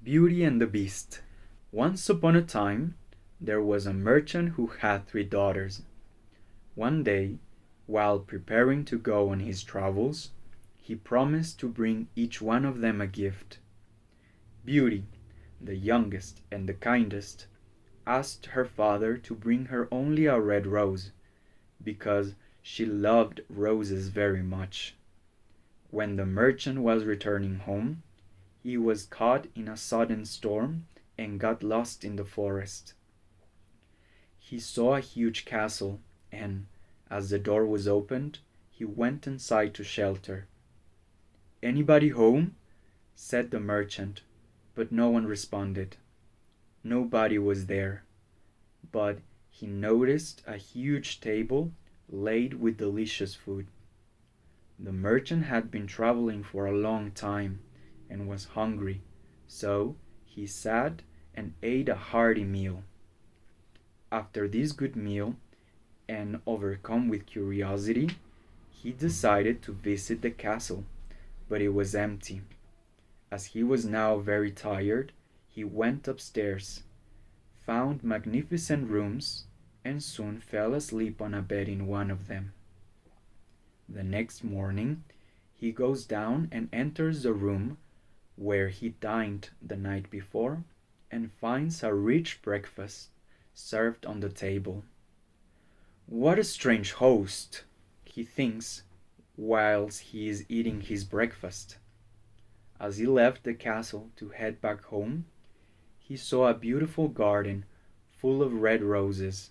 Beauty and the Beast. Once upon a time, there was a merchant who had three daughters. One day, while preparing to go on his travels, he promised to bring each one of them a gift. Beauty, the youngest and the kindest, asked her father to bring her only a red rose, because she loved roses very much. When the merchant was returning home, he was caught in a sudden storm and got lost in the forest. He saw a huge castle, and, as the door was opened, he went inside to shelter. "Anybody home?" said the merchant, but no one responded. Nobody was there, but he noticed a huge table laid with delicious food. The merchant had been traveling for a long time and was hungry, so he sat and ate a hearty meal. After this good meal, and overcome with curiosity, he decided to visit the castle, but it was empty. As he was now very tired, he went upstairs, found magnificent rooms, and soon fell asleep on a bed in one of them. The next morning, he goes down and enters the room where he dined the night before, and finds a rich breakfast served on the table. "What a strange host!" he thinks whilst he is eating his breakfast. As he left the castle to head back home, he saw a beautiful garden full of red roses.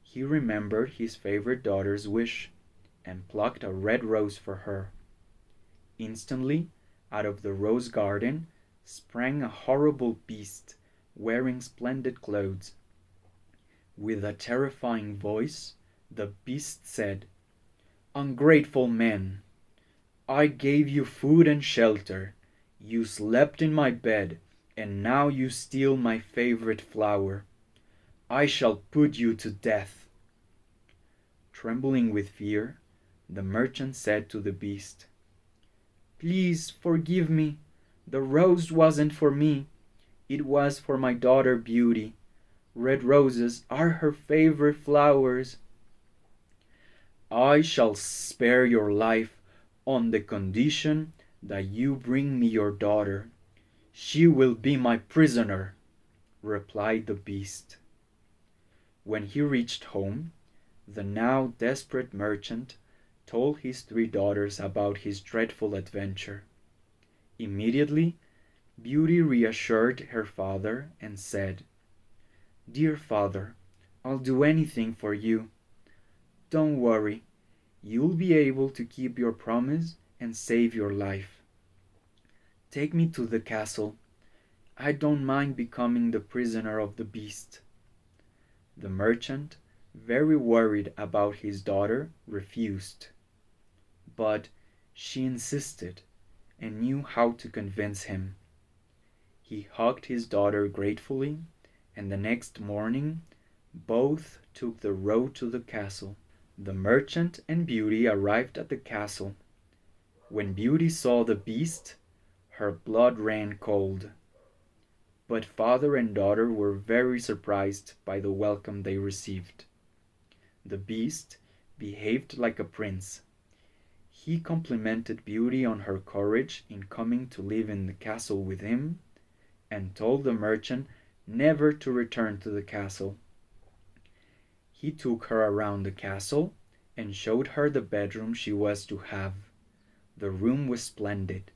He remembered his favorite daughter's wish, and plucked a red rose for her. Instantly, out of the rose garden sprang a horrible beast wearing splendid clothes. With a terrifying voice, the beast said, "Ungrateful man! I gave you food and shelter. You slept in my bed, and now you steal my favorite flower. I shall put you to death." Trembling with fear, the merchant said to the beast, "Please forgive me. The rose wasn't for me. It was for my daughter Beauty. Red roses are her favorite flowers." "I shall spare your life on the condition that you bring me your daughter. She will be my prisoner," replied the beast. When he reached home, the now desperate merchant told his three daughters about his dreadful adventure. Immediately, Beauty reassured her father and said, "Dear father, I'll do anything for you. Don't worry, you'll be able to keep your promise and save your life. Take me to the castle. I don't mind becoming the prisoner of the beast." The merchant, very worried about his daughter, refused. But she insisted and knew how to convince him. He hugged his daughter gratefully, and the next morning both took the road to the castle. The merchant and Beauty arrived at the castle. When Beauty saw the beast, her blood ran cold. But father and daughter were very surprised by the welcome they received. The beast behaved like a prince. He complimented Beauty on her courage in coming to live in the castle with him, and told the merchant never to return to the castle. He took her around the castle and showed her the bedroom she was to have. The room was splendid,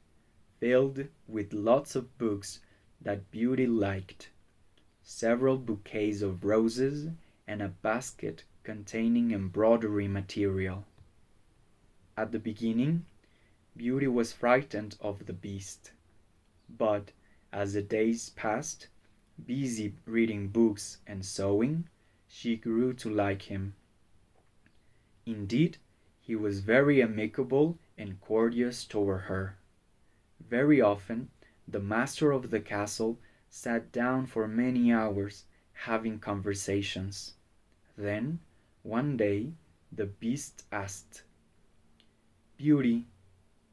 filled with lots of books that Beauty liked, several bouquets of roses, and a basket containing embroidery material. At the beginning, Beauty was frightened of the beast, but as the days passed, busy reading books and sewing, she grew to like him. Indeed, he was very amicable and courteous toward her. Very often, the master of the castle sat down for many hours having conversations. Then, one day, the beast asked, "Beauty,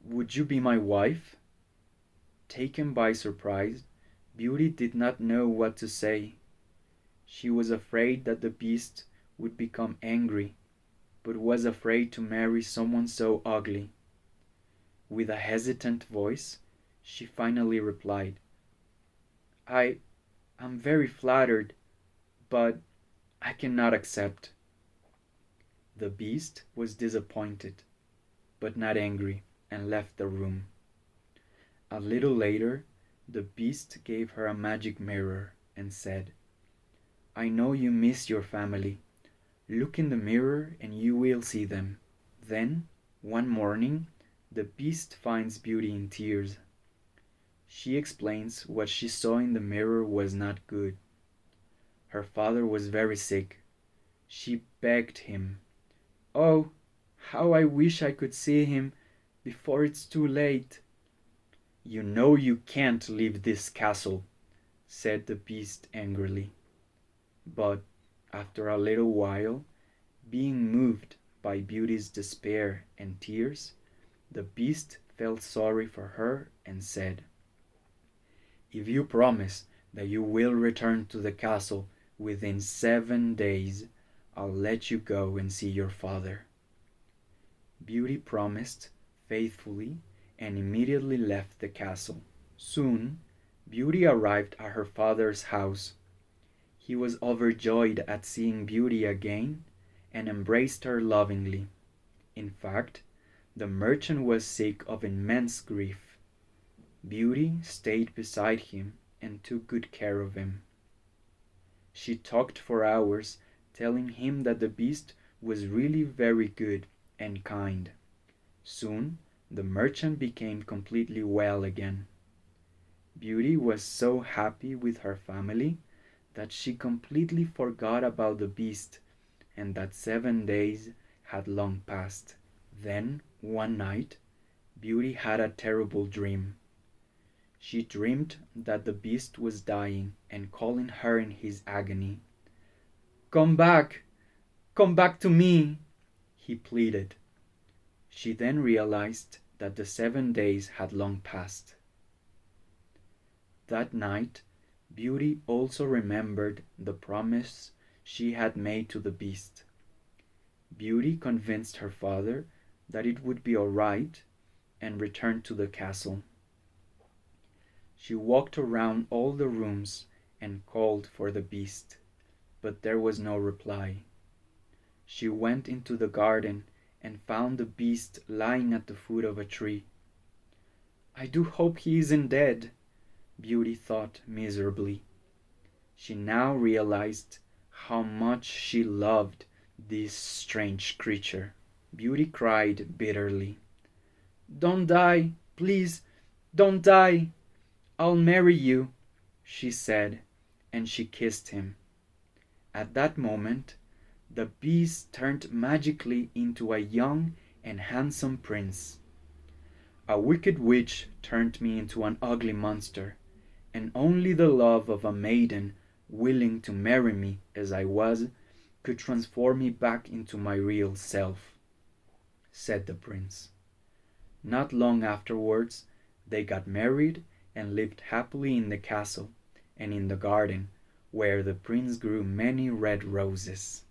would you be my wife?" Taken by surprise, Beauty did not know what to say. She was afraid that the Beast would become angry, but was afraid to marry someone so ugly. With a hesitant voice, she finally replied, I am very flattered, but I cannot accept. The Beast was disappointed, but not angry, and left the room. A little later, the Beast gave her a magic mirror and said, I know you miss your family. Look in the mirror and you will see them. Then, one morning, the Beast finds Beauty in tears. She explains what she saw in the mirror was not good. Her father was very sick. She begged him, Oh, how I wish I could see him before it's too late. You know you can't leave this castle, said the Beast angrily. But after a little while, being moved by Beauty's despair and tears, the Beast felt sorry for her and said, If you promise that you will return to the castle within 7 days, I'll let you go and see your father. Beauty promised faithfully and immediately left the castle. Soon, Beauty arrived at her father's house. He was overjoyed at seeing Beauty again and embraced her lovingly. In fact, the merchant was sick of immense grief. Beauty stayed beside him and took good care of him. She talked for hours, telling him that the Beast was really very good and kind. Soon, the merchant became completely well again. Beauty was so happy with her family that she completely forgot about the Beast and that 7 days had long passed. Then, one night, Beauty had a terrible dream. She dreamed that the Beast was dying and calling her in his agony. Come back to me, he pleaded. She then realized that the 7 days had long passed. That night, Beauty also remembered the promise she had made to the Beast. Beauty convinced her father that it would be all right and returned to the castle. She walked around all the rooms and called for the Beast, but there was no reply. She went into the garden and found the Beast lying at the foot of a tree. I do hope he isn't dead, Beauty thought miserably. She now realized how much she loved this strange creature. Beauty cried bitterly. Don't die, please, don't die. I'll marry you, she said, and she kissed him. At that moment, the Beast turned magically into a young and handsome prince. A wicked witch turned me into an ugly monster, and only the love of a maiden willing to marry me as I was could transform me back into my real self, said the prince. Not long afterwards, they got married and lived happily in the castle and in the garden, where the prince grew many red roses.